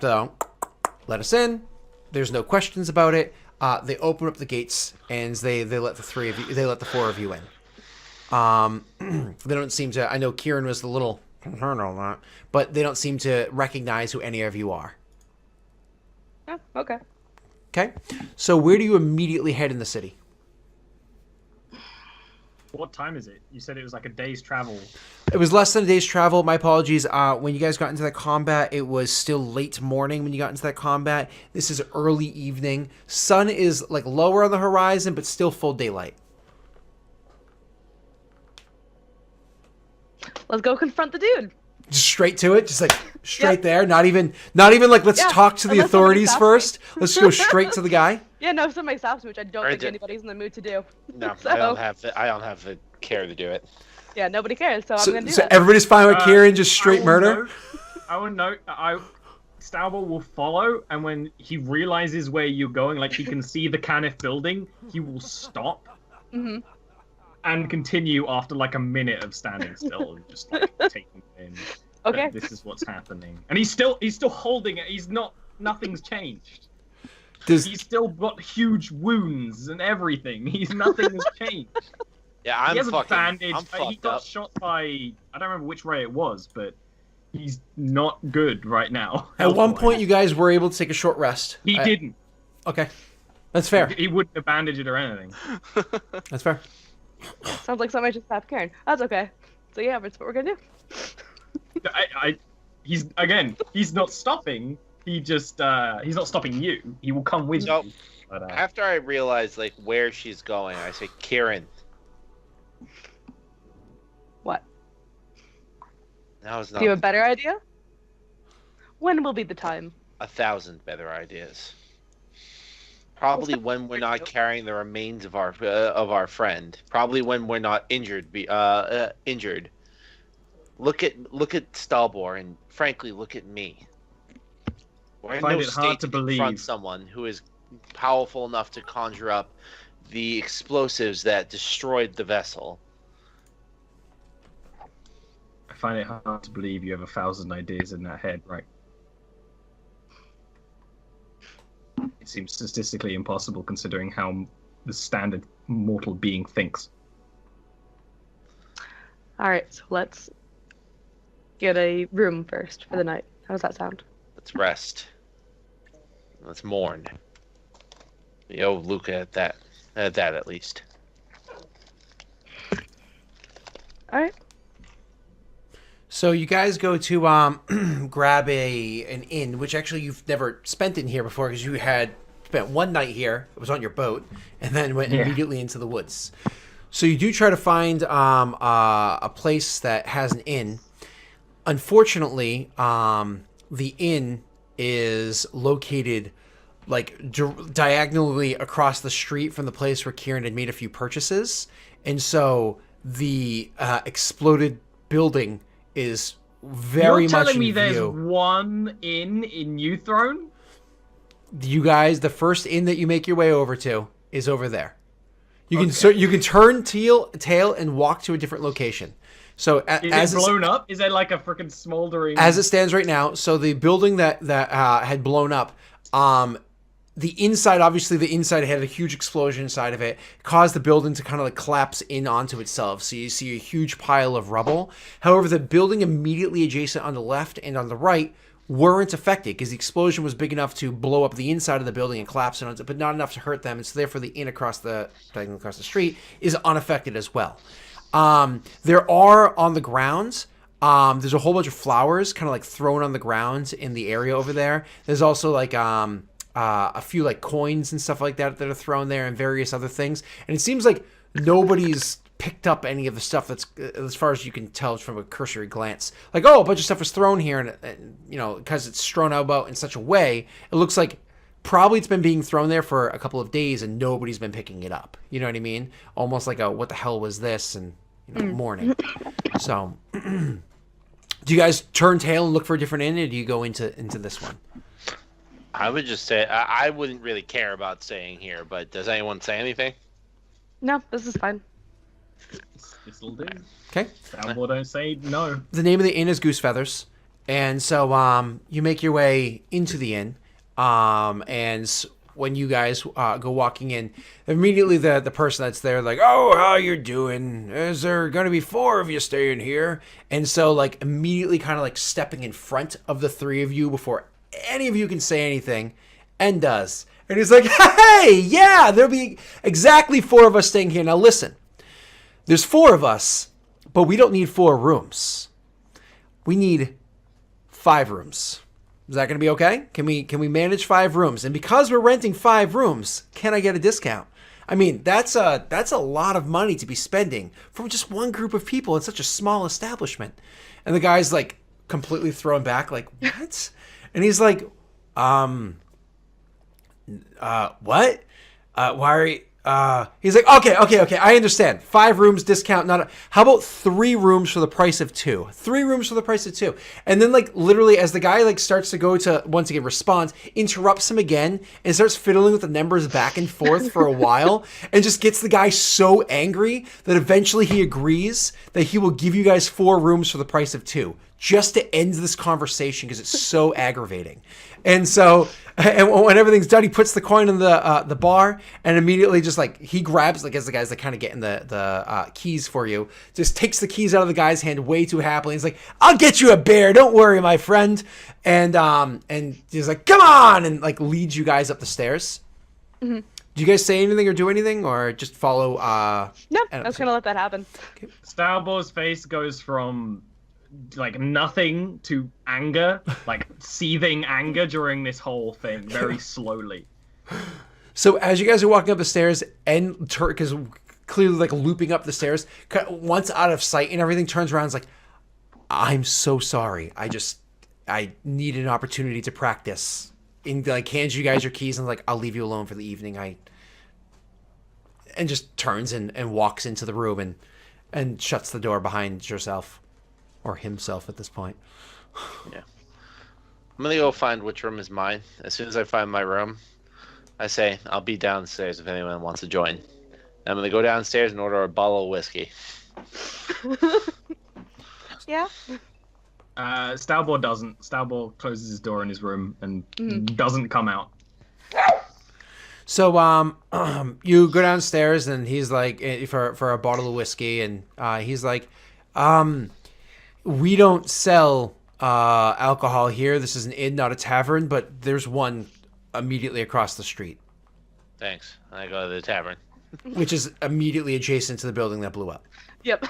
to let us in. There's no questions about it. They open up the gates and they let the four of you in. They don't seem to. I know Kieran was a little concerned on that, but they don't seem to recognize who any of you are. Oh, okay. Okay, so where do you immediately head in the city? What time is it? You said it was like a day's travel. It was less than a day's travel. My apologies. When you guys got into that combat, it was still late morning when you got into that combat. This is early evening. Sun is like lower on the horizon, but still full daylight. Let's go confront the dude. Just straight to it, just like straight there. Not even like let's talk to the authorities first. Let's go straight to the guy. Yeah, no, if somebody stops me, which I don't think anybody's in the mood to do. No, So- I don't have the care to do it. Yeah, nobody cares, so I'm gonna do So that. everybody's fine with Kieran, just straight murder. I will note. Stauber will follow, and when he realizes where you're going, like he can see the Caniff building, he will stop and continue after like a minute of standing still, and just like taking it in. Okay. This is what's happening, and he's still holding it. Nothing's changed. He's still got huge wounds and everything. Nothing has changed. Yeah, I'm he has fucking. a bandage. I'm He fucked got up. shot by. I don't remember which ray it was, but he's not good right now. At one point, you guys were able to take a short rest. He didn't. Okay, that's fair. He wouldn't have bandaged it or anything. That's fair. Sounds like somebody just stabbed Karen. That's okay. So yeah, that's what we're gonna do. He's not stopping. He's not stopping you. He will come with So, you. But, after I realize like where she's going, I say, Kieran. What? Now is Do not you have a better idea? When will be the time? 1,000 better ideas. Probably when we're not carrying the remains of our friend. Probably when we're not injured. Injured. Look at Stalbor, and frankly, look at me. We're in no state to confront someone who is powerful enough to conjure up the explosives that destroyed the vessel. I find it hard to believe you have 1,000 ideas in that head, right? It seems statistically impossible considering how the standard mortal being thinks. Alright, so let's get a room first for the night. How does that sound? Let's rest. Let's mourn. We owe Luca at that at least. Alright. So you guys go to grab an inn, which actually you've never spent in here before because you had spent one night here. It was on your boat, and then went immediately into the woods. So you do try to find a place that has an inn. Unfortunately, the inn is located like diagonally across the street from the place where Kieran had made a few purchases, and so the exploded building is very You're much telling me in there's view. one in New Throne? You guys, the first inn that you make your way over to is over there. You can turn tail and walk to a different location. So Is it blown up? Is it like a freaking smoldering? As it stands right now, so the building that had blown up, the inside had a huge explosion inside of it, caused the building to kind of like collapse in onto itself. So you see a huge pile of rubble. However, the building immediately adjacent on the left and on the right weren't affected because the explosion was big enough to blow up the inside of the building and collapse it onto, but not enough to hurt them. And so therefore the inn across the street is unaffected as well. There are on the grounds, there's a whole bunch of flowers kind of like thrown on the ground in the area over there. There's also like a few like coins and stuff like that are thrown there and various other things. And it seems like nobody's picked up any of the stuff that's, as far as you can tell from a cursory glance, like, oh, a bunch of stuff was thrown here, and you know, because it's strewn about in such a way, it looks like probably it's been being thrown there for a couple of days and nobody's been picking it up. You know what I mean? Almost like a what the hell was this, and morning. So do you guys turn tail and look for a different inn, or do you go into this one? I would just say I wouldn't really care about staying here, but does anyone say anything? No, this is fine. This'll do. Okay. Soundboard don't say no. The name of the inn is Goose Feathers. And so you make your way into the inn, and when you guys go walking in, immediately the person that's there like, oh, how you doing? Is there going to be 4 of you staying here? And so like immediately kind of like stepping in front of the 3 of you before any of you can say anything, and does. And he's like, hey, yeah, there'll be exactly 4 of us staying here. Now listen, there's 4 of us, but we don't need 4 rooms. We need 5 rooms. Is that going to be okay? Can we manage 5 rooms? And because we're renting 5 rooms, can I get a discount? I mean, that's a lot of money to be spending from just one group of people in such a small establishment. And the guy's like completely thrown back, like, what? And he's like, what? Why are you... he's like, okay, I understand. 5 rooms discount, how about 3 rooms for the price of 2? 3 rooms for the price of 2. And then like literally as the guy like starts to go to once again respond, interrupts him again and starts fiddling with the numbers back and forth for a while and just gets the guy so angry that eventually he agrees that he will give you guys 4 rooms for the price of 2. Just to end this conversation because it's so aggravating. And so, and when everything's done, he puts the coin in the bar and immediately just like he grabs, like as the guy's like kind of getting the keys for you, just takes the keys out of the guy's hand way too happily. He's like, "I'll get you a beer, don't worry, my friend." And he's like, "Come on," and like leads you guys up the stairs. Mm-hmm. Do you guys say anything or do anything or just follow? No, I was gonna let that happen. Okay. Starbore's face goes from like nothing to anger, like seething anger during this whole thing, very slowly. So as you guys are walking up the stairs and because clearly like looping up the stairs, once out of sight and everything, turns around and is like, I'm so sorry. I need an opportunity to practice. And like hands you guys your keys and like, I'll leave you alone for the evening. And just turns and walks into the room and shuts the door behind yourself. Or himself at this point. Yeah. I'm gonna go find which room is mine. As soon as I find my room, I say, I'll be downstairs if anyone wants to join. I'm gonna go downstairs and order a bottle of whiskey. Yeah. Stalbor doesn't. Stalbor closes his door in his room and doesn't come out. So you go downstairs and he's like for a bottle of whiskey and he's like, we don't sell alcohol here. This is an inn, not a tavern, but there's one immediately across the street. Thanks. I go to the tavern. Which is immediately adjacent to the building that blew up. Yep.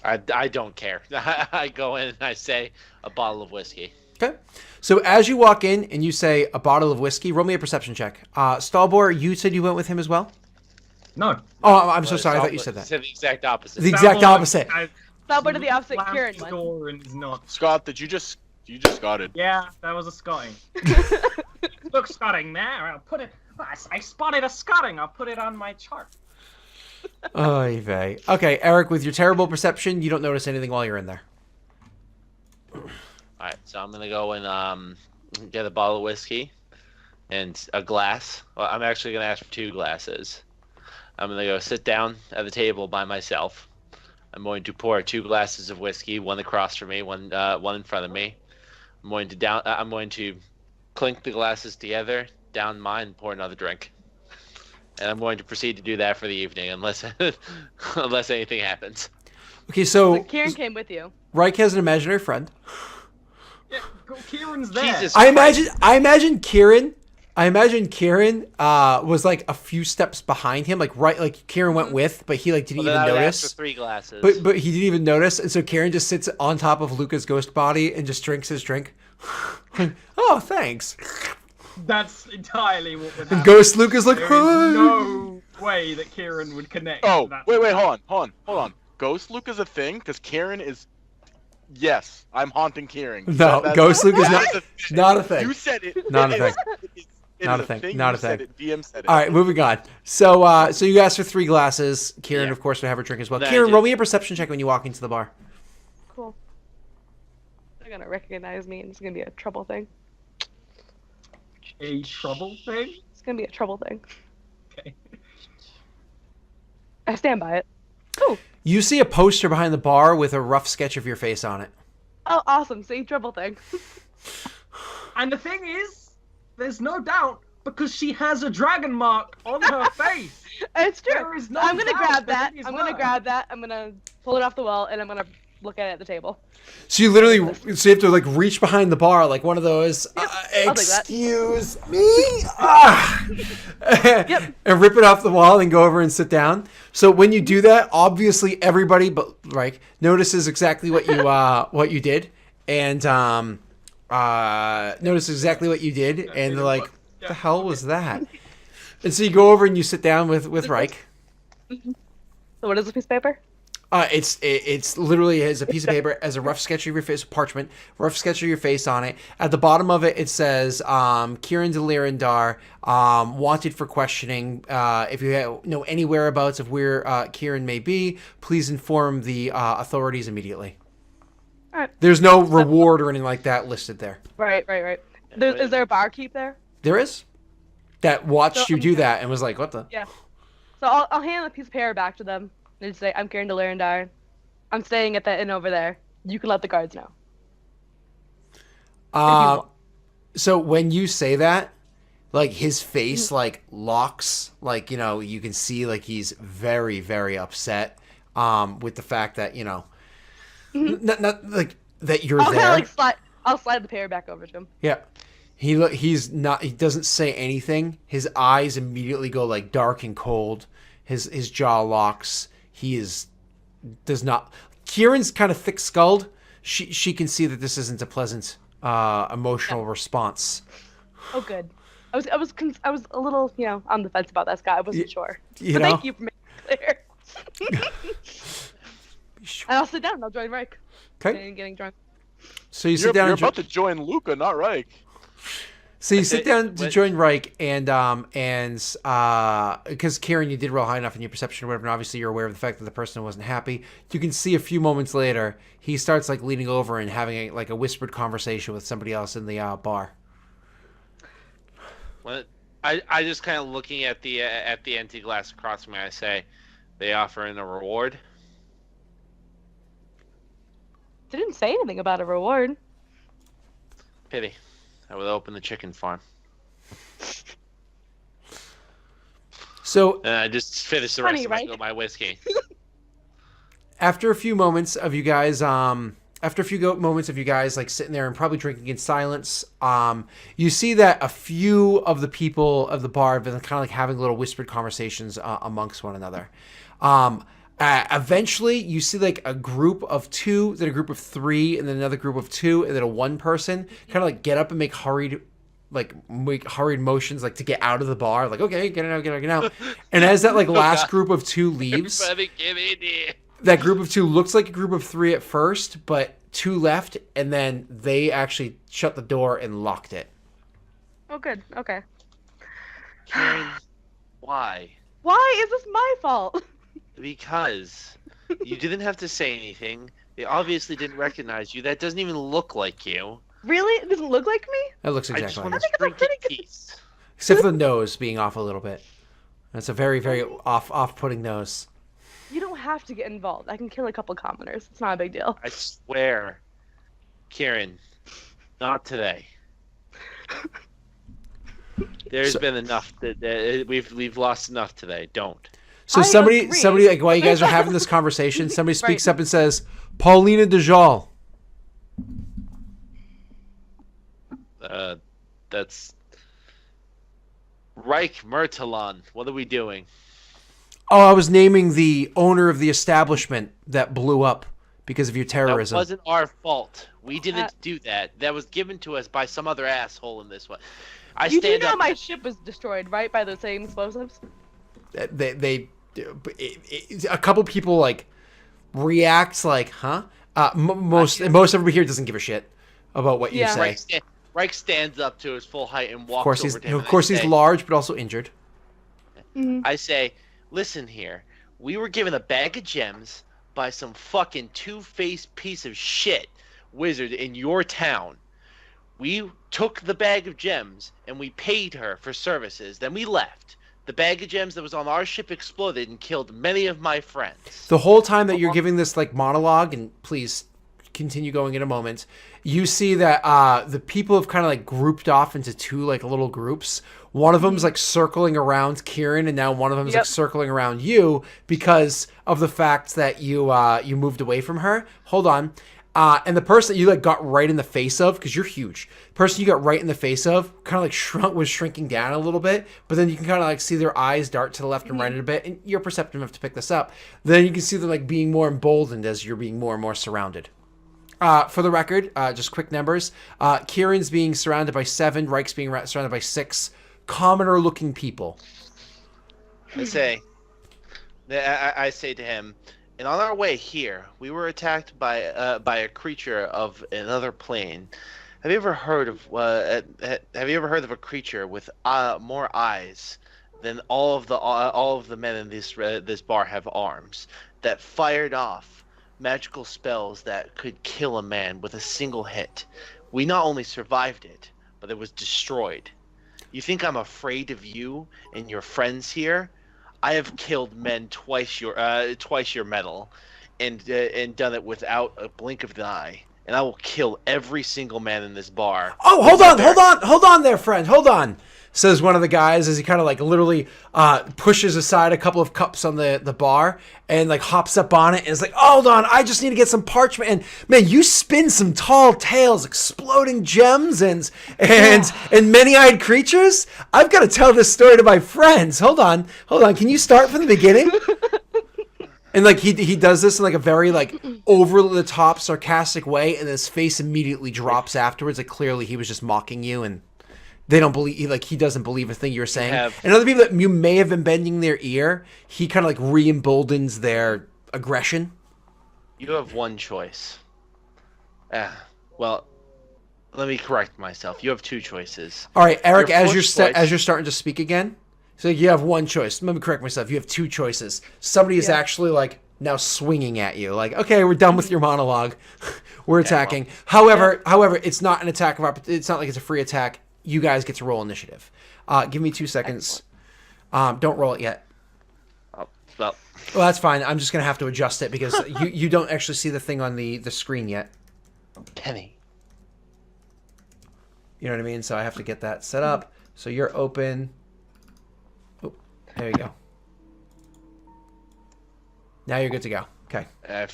I don't care. I go in and I say a bottle of whiskey. Okay. So as you walk in and you say a bottle of whiskey, roll me a perception check. Stalbor, you said you went with him as well? No. Oh, I'm so sorry. I thought you said that. Said the exact opposite. The exact opposite. Stalbor to the opposite. Slammed Kieran his went. door and is not. Scott, did you just got it? Yeah, that was a scotting. Look, scotting there. I'll put it. I spotted a scotting. I'll put it on my chart. Oy vey. Okay, Eric, with your terrible perception, you don't notice anything while you're in there. Alright, so I'm gonna go and get a bottle of whiskey and a glass. Well, I'm actually gonna ask for 2 glasses. I'm gonna go sit down at the table by myself. I'm going to pour 2 glasses of whiskey, one across from me, one in front of me. I'm going to clink the glasses together, down mine, and pour another drink. And I'm going to proceed to do that for the evening, unless unless anything happens. Okay, so Kieran came with you. Reich has an imaginary friend. Yeah, Kieran's there. Jesus I Christ. imagine Kieran was like a few steps behind him, like Kieran went with, but he like didn't Well, then even I would ask notice. for 3 glasses. But he didn't even notice, and so Kieran just sits on top of Luca's ghost body and just drinks his drink. Oh, thanks. That's entirely what would And happen. Ghost Luca's like, There is "Hi." no way that Kieran would connect. Oh, to that. wait, hold on. Ghost Luke is a thing because Karen is. Yes, I'm haunting Kieran. No, That's- Ghost Luke is that not- is not a thing. You said it. Not a It thing. is- it Not is a thing. You Not a said thing. it. DM said it. All right, moving on. So you asked for 3 glasses. Kieran, Yeah. of course, would have her drink as well. Then I Kieran, did. roll me a perception check when you walk into the bar. Cool. They're gonna recognize me, and it's gonna be a trouble thing. A trouble thing? It's gonna be a trouble thing. Okay. I stand by it. Oh, You see a poster behind the bar with a rough sketch of your face on it. Oh, awesome. See, triple thing. And the thing is, there's no doubt because she has a dragon mark on her face. It's true. There is no I'm gonna doubt grab that. it is I'm gonna her. grab that. I'm gonna pull it off the wall, and I'm gonna look at it at the table. So you literally, so you have to like reach behind the bar, like one of those. I'll take that. Excuse me. Ah! Yep. And rip it off the wall and go over and sit down. So when you do that, obviously everybody but Reich notices exactly what you did, and notices exactly what you did, and they're like, "What the hell was that?" And so you go over and you sit down with Reich. So what is this piece of paper? It's literally has a piece of paper as a rough sketch of your face, parchment, rough sketch of your face on it. At the bottom of it, it says, Kieran de Lirindar, wanted for questioning. If you know any whereabouts of where Kieran may be, please inform the authorities immediately. All right. There's no reward or anything like that listed there. Right. Is there a barkeep there? There is. That watched you So- do that and was like, what the? Yeah. So I'll hand the piece of paper back to them and say, I'm Kieran de Lirindar. I'm staying at that inn over there. You can let the guards know. So when you say that, like his face like locks, like, you know, you can see like he's very, very upset with the fact that, you know, not like that you're I'll there. kind of like I'll slide the paper back over to him. Yeah. He doesn't say anything. His eyes immediately go like dark and cold. His jaw locks. Does not. Kieran's kind of thick-skulled. She can see that this isn't a pleasant emotional response. Oh, good. I was a little, on the fence about that, Scott. I wasn't sure. You But know? thank you for making it clear. And I'll sit down and I'll join Reich. Okay. Getting drunk. So you You're, sit down. you're and about to join Luca, not Reich. So you sit Okay, down to but- join Reich, and because Kieran, you did roll high enough in your perception or whatever, and obviously you're aware of the fact that the person wasn't happy. You can see a few moments later, he starts like leaning over and having a whispered conversation with somebody else in the bar. Well, I just kind of looking at the empty glass across from me. I say, they offering a reward. They didn't say anything about a reward. Pity. I would open the chicken farm. So And I just finish the Funny, rest right? of my whiskey. after a few moments of you guys like sitting there and probably drinking in silence, you see that a few of the people of the bar have been kind of like having little whispered conversations amongst one another. Eventually you see like a group of two, then a group of three, and then another group of two, and then a one person kind of like get up and make hurried motions like to get out of the bar, like, okay, get out. And as that like last group of two leaves, Everybody get in here. that group of two looks like a group of three at first, but two left, and then they actually shut the door and locked it. Oh, good. Okay. Karen, why? Why is this my fault? Because you didn't have to say anything. They obviously didn't recognize you. That doesn't even look like you. Really? It doesn't look like me? That looks I just exactly want like to it. it's a drink pretty in good- peace. Except for the nose being off a little bit. That's a very, very off-putting nose. You don't have to get involved. I can kill a couple commoners. It's not a big deal. I swear, Kieran, not today. There's So- been enough that we've lost enough today. Don't. So I somebody, agree. like, while you guys are having this conversation, somebody speaks Right. up and says, "Paulina DeJal." That's Reich Mertalon. What are we doing? Oh, I was naming the owner of the establishment that blew up because of your terrorism. That wasn't our fault. We didn't Uh, do that. That was given to us by some other asshole in this one. I You do stand know up. my ship was destroyed, right? By the same explosives? A couple people like react like, huh? Most everybody here doesn't give a shit about what you Yeah. say. Reich stands up to his full height and Of walks course, over to him. of and course I he's say, large, but also injured. I say, listen here. We were given a bag of gems by some fucking two-faced piece of shit wizard in your town. We took the bag of gems and we paid her for services. Then we left. The bag of gems that was on our ship exploded and killed many of my friends. The whole time that you're giving this like monologue, and please continue going in a moment. You see that the people have kind of like grouped off into two like little groups. One of them's like circling around Kieran, and now one of them's like circling around you because of the fact that you moved away from her. Hold on. And the person that you like got right in the face of, because you're huge, the person you got right in the face of kind of like was shrinking down a little bit, but then you can kind of like see their eyes dart to the left and right a bit, and you're perceptive enough to pick this up. Then you can see them like being more emboldened as you're being more and more surrounded. For the record, just quick numbers. Kieran's being surrounded by 7, Reich's being surrounded by 6 commoner looking people. I say to him, and on our way here, we were attacked by a creature of another plane. Have you ever heard of a creature with more eyes than all of the men in this bar have arms, that fired off magical spells that could kill a man with a single hit? We not only survived it, but it was destroyed. You think I'm afraid of you and your friends here? I have killed men twice your metal, and done it without a blink of the eye. And I will kill every single man in this bar. Oh, hold on there, friend. Hold on, says one of the guys as he kind of like literally pushes aside a couple of cups on the bar and like hops up on it and is like, hold on, I just need to get some parchment. And man, you spin some tall tales, exploding gems and many-eyed creatures. I've got to tell this story to my friends. Hold on. Can you start from the beginning? And like he does this in like a very like over the top sarcastic way, and his face immediately drops afterwards. Like clearly he was just mocking you, and they don't believe, he doesn't believe a thing you're saying. And other people that you may have been bending their ear, he kind of like re-emboldens their aggression. You have one choice. Well, let me correct myself. You have 2 choices. All right, Eric, as you're starting to speak again, so you have one choice. Let me correct myself. You have 2 choices. Somebody is actually like now swinging at you. Like, okay, we're done with your monologue. We're attacking. However, it's not an attack of it's not like it's a free attack. You guys get to roll initiative. Give me 2 seconds. Don't roll it yet. Well, that's fine. I'm just going to have to adjust it because you don't actually see the thing on the screen yet. Penny. You know what I mean? So I have to get that set up. So you're open. Oh, there you go. Now you're good to go. Okay. I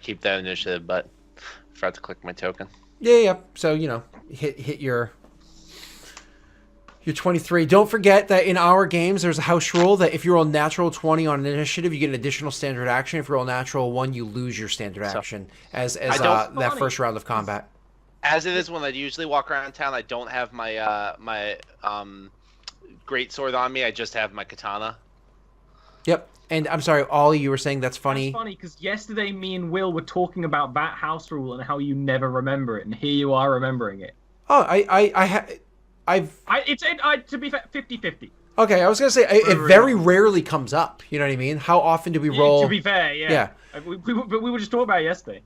keep that initiative, but I forgot to click my token. Yeah. So, hit your 23. Don't forget that in our games, there's a house rule that if you roll natural 20 on an initiative, you get an additional standard action. If you roll natural 1, you lose your standard action as that first round of combat. As it is when I usually walk around town, I don't have my great sword on me. I just have my katana. Yep. And I'm sorry, Ollie, you were saying that's funny. That's funny because yesterday me and Will were talking about that house rule and how you never remember it, and here you are remembering it. Oh, to be fair, 50-50. Okay, I was gonna say it very rarely comes up. You know what I mean? How often do we roll? To be fair, yeah. We were just talking about it yesterday.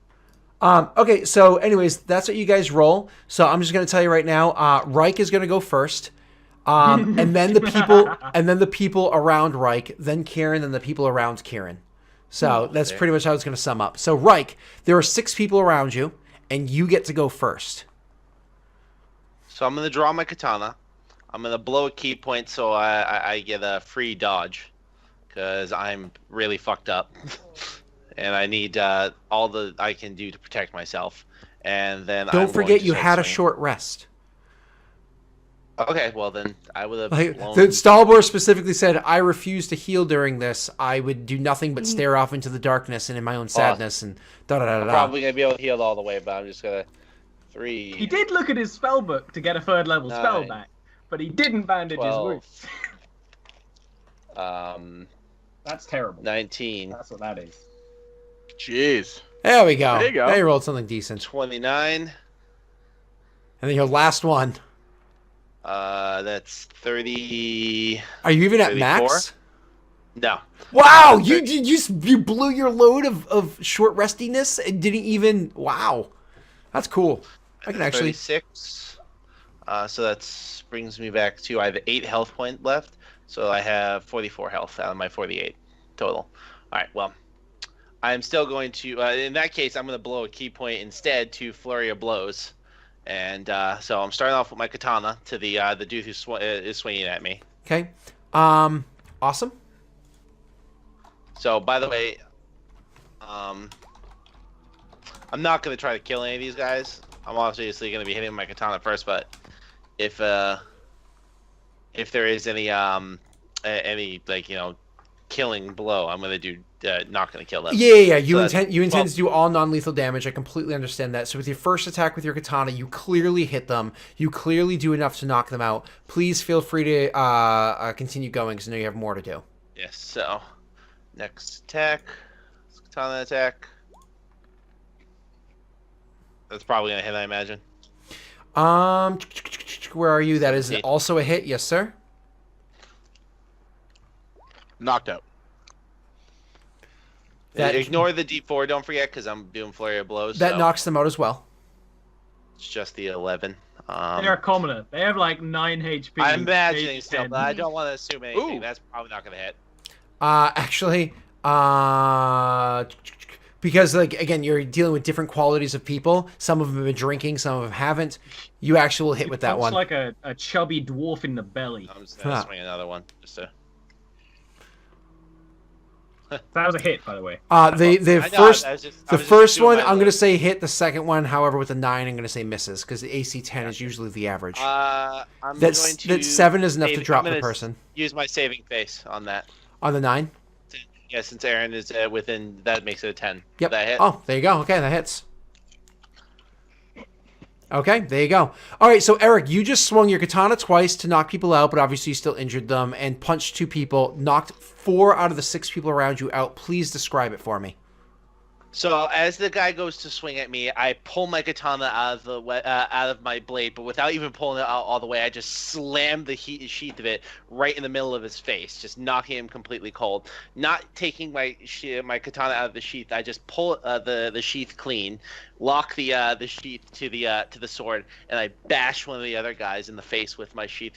Okay, so anyways, that's what you guys roll. So I'm just gonna tell you right now, Reich is gonna go first. And then the people around Reich, then Kieran, then the people around Kieran. So that's pretty much how it's going to sum up. So Reich, there are 6 people around you, and you get to go first. So I'm going to draw my katana. I'm going to blow a key point so I get a free dodge, because I'm really fucked up, and I need all that I can do to protect myself. And then don't forget you had a short rest. Okay, well then I would have. Stalbor specifically said, "I refuse to heal during this. I would do nothing but stare off into the darkness and in my own sadness and da da da da." I'm probably gonna be able to heal all the way, but I'm just gonna 3. He did look at his spell book to get a 3rd level spell back, but he didn't bandage 12, his wounds. That's terrible. 19. That's what that is. Jeez. There we go. There you go. Now you rolled something decent. 29. And then your last one. That's 30. Are you even 34? at max? No. Wow, you blew your load of short restiness and didn't even. Wow, that's cool. I can actually 36. So that brings me back to I have 8 health point left, so I have 44 health out of my 48 total. All right, well, I'm still going to. In that case, I'm going to blow a key point instead to flurry of blows, and so I'm starting off with my katana to the dude who is swinging at me. Okay. Awesome. So by the way, I'm not going to try to kill any of these guys. I'm obviously going to be hitting my katana first, but if there is any like killing blow, I'm going to do not going to kill them. Yeah. You So intend to do all non-lethal damage. I completely understand that. So with your first attack with your katana, you clearly hit them. You clearly do enough to knock them out. Please feel free to continue going because I know you have more to do. Yes. So next attack, katana attack. That's probably going to hit, I imagine. Where are you? That is also a hit. Yes, sir. Knocked out. Ignore the D4, don't forget, because I'm doing flurry of blows. That so knocks them out as well. it's just the 11. They're a commoner. They have like 9 HP. I'm imagining maybe still, 10. but I don't want to assume anything. Ooh. That's probably not going to hit. Actually, because like again, you're dealing with different qualities of people. Some of them have been drinking, some of them haven't. You actually will hit with that Looks one. like a chubby dwarf in the belly. I'm just going to swing another one. Just to... That was a hit, by the way. The first first one I'm gonna say hit. The second one, however, with a 9, I'm gonna say misses because the AC 10 is usually the average. I'm That going to 7 is enough to save- drop I'm the gonna person. Use my saving face on that. On the 9. Yeah, since Aaron is within, that makes it a 10. Yep. That hit. Oh, there you go. Okay, that hits. Okay, there you go. All right, so Eric, you just swung your katana twice to knock people out, but obviously you still injured them and punched 2 people, knocked 4 out of the 6 people around you out. Please describe it for me. So as the guy goes to swing at me, I pull my katana out of my blade, but without even pulling it out all the way, I just slam the sheath of it right in the middle of his face, just knocking him completely cold. Not taking my katana out of the sheath, I just pull the sheath clean, lock the sheath to the sword, and I bash one of the other guys in the face with my sheath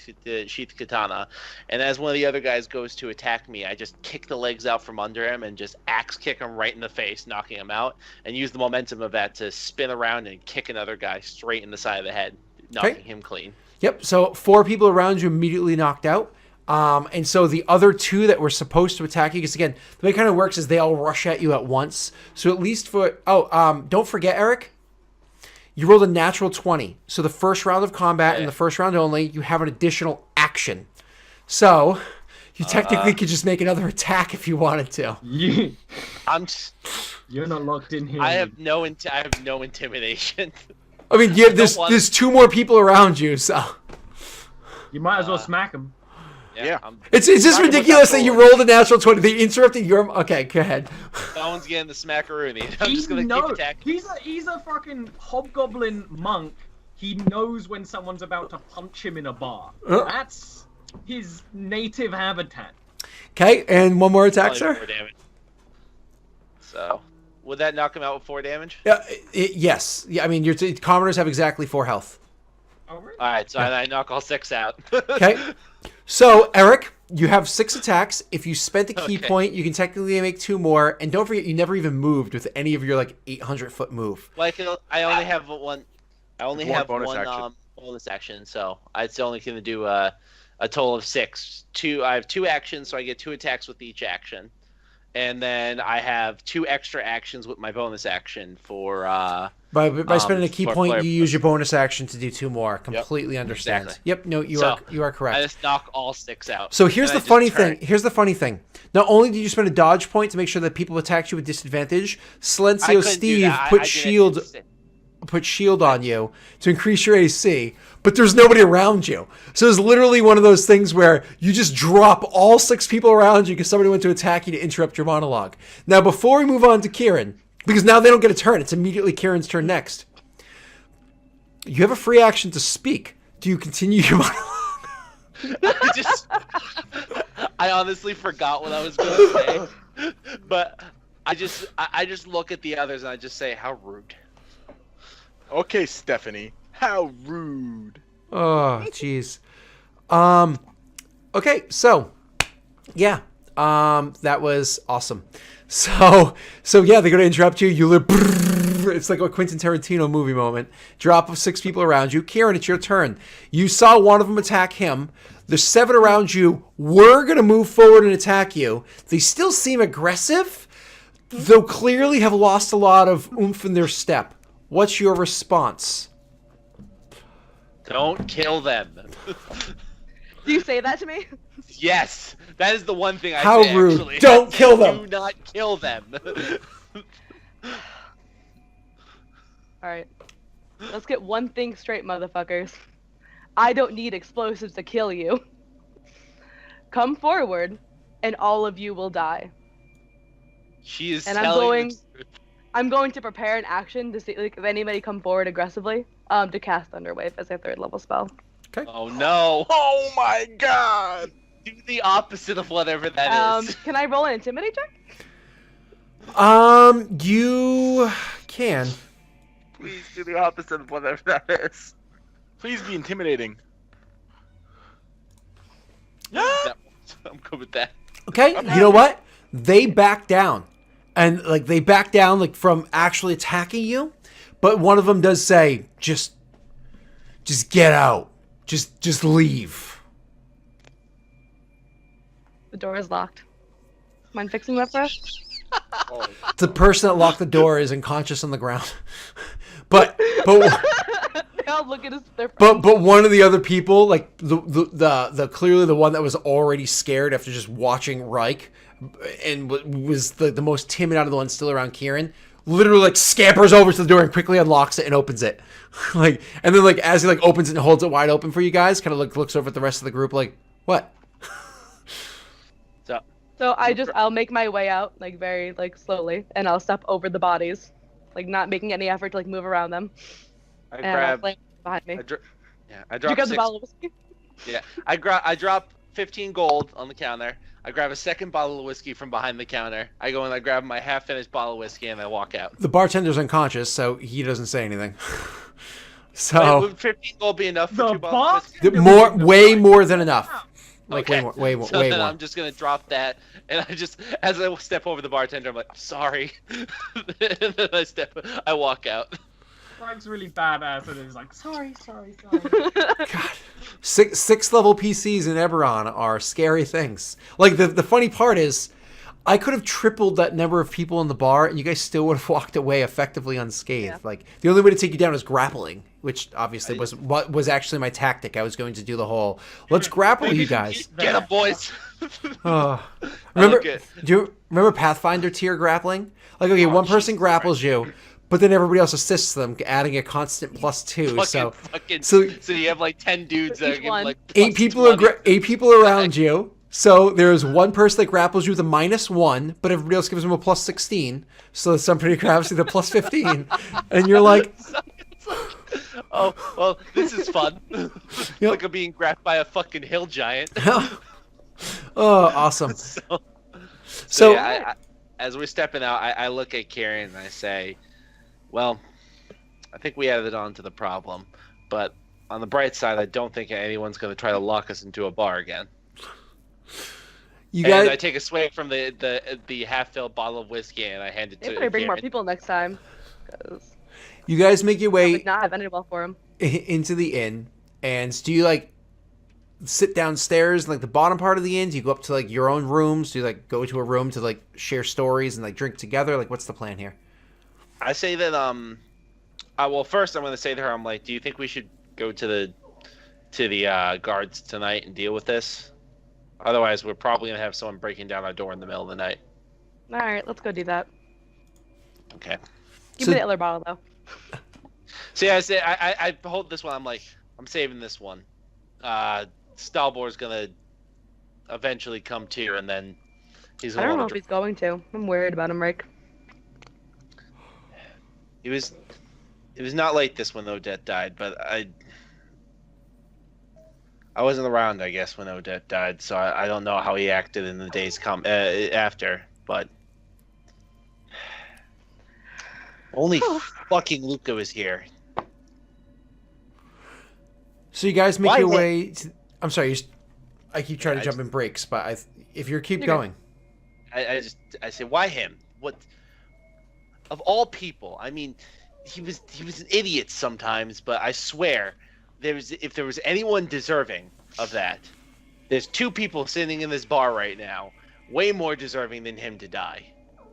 katana. And as one of the other guys goes to attack me, I just kick the legs out from under him and just axe kick him right in the face, knocking him out, and use the momentum of that to spin around and kick another guy straight in the side of the head, knocking him clean. Yep, so 4 people around you immediately knocked out. And so the other 2 that were supposed to attack you, because again, the way it kind of works is they all rush at you at once. So at least for... don't forget, Eric, you rolled a natural 20. So the first round of combat and the first round only, you have an additional action. So... you technically could just make another attack if you wanted to. You're not locked in here. I have no intimidation. I mean, there's 2 more people around you, so... You might as well smack him. Yeah. It's just ridiculous that you rolled a natural 20. They interrupted your... Okay, go ahead. Someone's getting the smackaroony. I'm just gonna keep attacking. He's a fucking hobgoblin monk. He knows when someone's about to punch him in a bar. That's his native habitat. Okay, and one more attack, Only sir? 4 damage. So, would that knock him out with 4 damage? Yeah, yes. Yeah, I mean, your commoners have exactly 4 health. Oh, really? Alright, so I knock all 6 out. Okay. So, Eric, you have 6 attacks. If you spent a key Okay. point, you can technically make 2 more. And don't forget, you never even moved with any of your, 800-foot move. Well, I only have one. I only One have bonus one action. bonus action, so it's only going to do a total of 6. I have 2 actions, so I get 2 attacks with each action, and then I have 2 extra actions with my bonus action for. By spending a key for point, player you use your bonus action to do 2 more. Completely understand. exactly. Yep. No, you So, are correct. I just knock all 6 out. So here's and the I just funny turn. thing. Here's the funny thing. Not only did you spend a dodge point to make sure that people attacked you with disadvantage, I Silencio couldn't do Steve that. I put did it shield instant. on you to increase your AC, but there's nobody around you. So it's literally one of those things where you just drop all 6 people around you because somebody went to attack you to interrupt your monologue. Now, before we move on to Kieran, because now they don't get a turn, it's immediately Kieran's turn next. You have a free action to speak. Do you continue your monologue? I honestly forgot what I was going to say, but I just look at the others and I just say, how rude. Okay, Stephanie. How rude. Oh, jeez. Okay, so yeah, that was awesome. So yeah, they're gonna interrupt you. It's like a Quentin Tarantino movie moment. Drop of 6 people around you. Kieran, it's your turn. You saw one of them attack him. The 7 around you were gonna move forward and attack you. They still seem aggressive, though clearly have lost a lot of oomph in their step. What's your response? Don't kill them. Do you say that to me? Yes, that is the one thing I How say, rude. actually. Don't kill them. Do not kill them. Alright. Let's get one thing straight, motherfuckers. I don't need explosives to kill you. Come forward, and all of you will die. She is And telling I'm going to prepare an action to see like if anybody come forward aggressively, to cast Thunderwave as a 3rd level spell. Oh no. Oh my god! Do the opposite of whatever that is. Can I roll an intimidate check? You can. Please do the opposite of whatever that is. Please be intimidating. I'm good with that. Okay, you know what? They back down. And like they back down like from actually attacking you, but one of them does say, just get out. Just leave. The door is locked. Mind fixing that for us? The person that locked the door is unconscious on the ground. But They all look at us. but one of the other people, like the clearly the one that was already scared after just watching Reich, and was the most timid out of the ones still around Kieran, literally like scampers over to the door and quickly unlocks it and opens it. Like, and then like as he like opens it and holds it wide open for you guys, kind of like looks over at the rest of the group like, what? So I'll make my way out like very like slowly, and I'll step over the bodies, like not making any effort to like move around them. I And I'll grab. slam behind me. I Did you drop grab the 6. bottle of whiskey? Yeah, I drop 15 gold on the counter. I grab a second bottle of whiskey from behind the counter. I go and I grab my half-finished bottle of whiskey and I walk out. The bartender's unconscious, so he doesn't say anything. Wait, So would 15 gold be enough for The 2 bottles of whiskey? way more than enough. Like Okay. way more. So Way then more. I'm just gonna drop that, and I just, as I step over the bartender, I'm like, I'm sorry, and then I walk out. Frank's really badass and is like, sorry. God, 6th level PCs in Eberron are scary things. Like the funny part is, I could have tripled that number of people in the bar, and you guys still would have walked away effectively unscathed. Yeah. Like the only way to take you down is grappling, which obviously was what was actually my tactic. I was going to do the whole let's grapple you guys. Get 'em, boys. Remember? Okay. Do you remember Pathfinder tier grappling? Like okay, one person grapples you, but then everybody else assists them, adding a constant +2. So So you have like 10 dudes that are Each getting one. like 8 plus people 20. 8 people around you. So there's one person that grapples you with a -1, but everybody else gives them a +16. So somebody grabs you with a +15, and you're like, Oh, well, this is fun. Like I'm being grabbed by a fucking hill giant. oh, awesome. So yeah, as we're stepping out, I look at Karen and I say, well, I think we added on to the problem, but on the bright side, I don't think anyone's going to try to lock us into a bar again. You And I guys, take a swig from the half-filled bottle of whiskey and I hand it Maybe to I bring more Karen. people next time. 'Cause you guys make your I way would not have ended well for him. into the inn, and do you like sit downstairs in like the bottom part of the inn? Do you go up to like your own rooms? Do you like go to a room to like share stories and like drink together? Like, what's the plan here? I say that well, first I'm going to say to her, I'm like, do you think we should go to the guards tonight and deal with this? Otherwise, we're probably going to have someone breaking down our door in the middle of the night. All right, let's go do that. Okay. Give So- me the other bottle though. See, I say I hold this one. I'm like, I'm saving this one. Stalbor's gonna eventually come to, and then he's I gonna don't know want if to. he's going to. I'm worried about him, Rick. It was not like this when Odette died, but I wasn't around, I guess, when Odette died, so I don't know how he acted in the days after, but only fucking Luca was here. So you guys make Why your would- way. I'm sorry, I keep trying Yeah, to jump in breaks, but if you keep You're good. going. I say, why him? What of all people? I mean, he was an idiot sometimes, but I swear, if there was anyone deserving of that, there's two people sitting in this bar right now, way more deserving than him to die.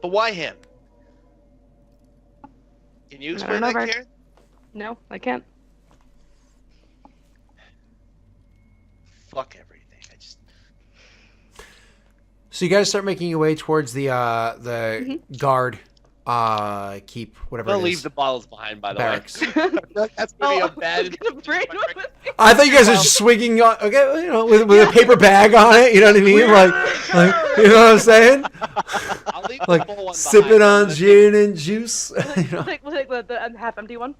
But why him? Can you explain know, that, Bert. Karen? No, I can't. Fuck everything. I just. So you guys start making your way towards the guard keep, whatever I'm it gonna is. leave the bottles behind, by the Barracks. way. I feel like that's gonna be a bad. I'm gonna bring them with me. I thought you guys were just swinging on, okay, with a paper bag on it. You know what I mean? Like, you know what I'm saying? I'll leave the Like full one sipping behind. on gin and juice. You know? We'll take the half empty one.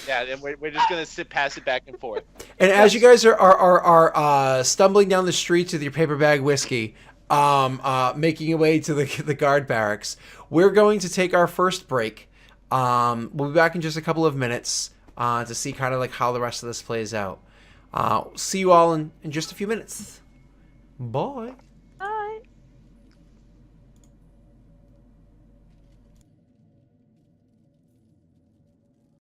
Yeah, and we're just gonna pass it back and forth. And as you guys are stumbling down the streets with your paper bag whiskey, making your way to the guard barracks, we're going to take our first break. We'll be back in just a couple of minutes to see kind of like how the rest of this plays out. See you all in just a few minutes. Bye.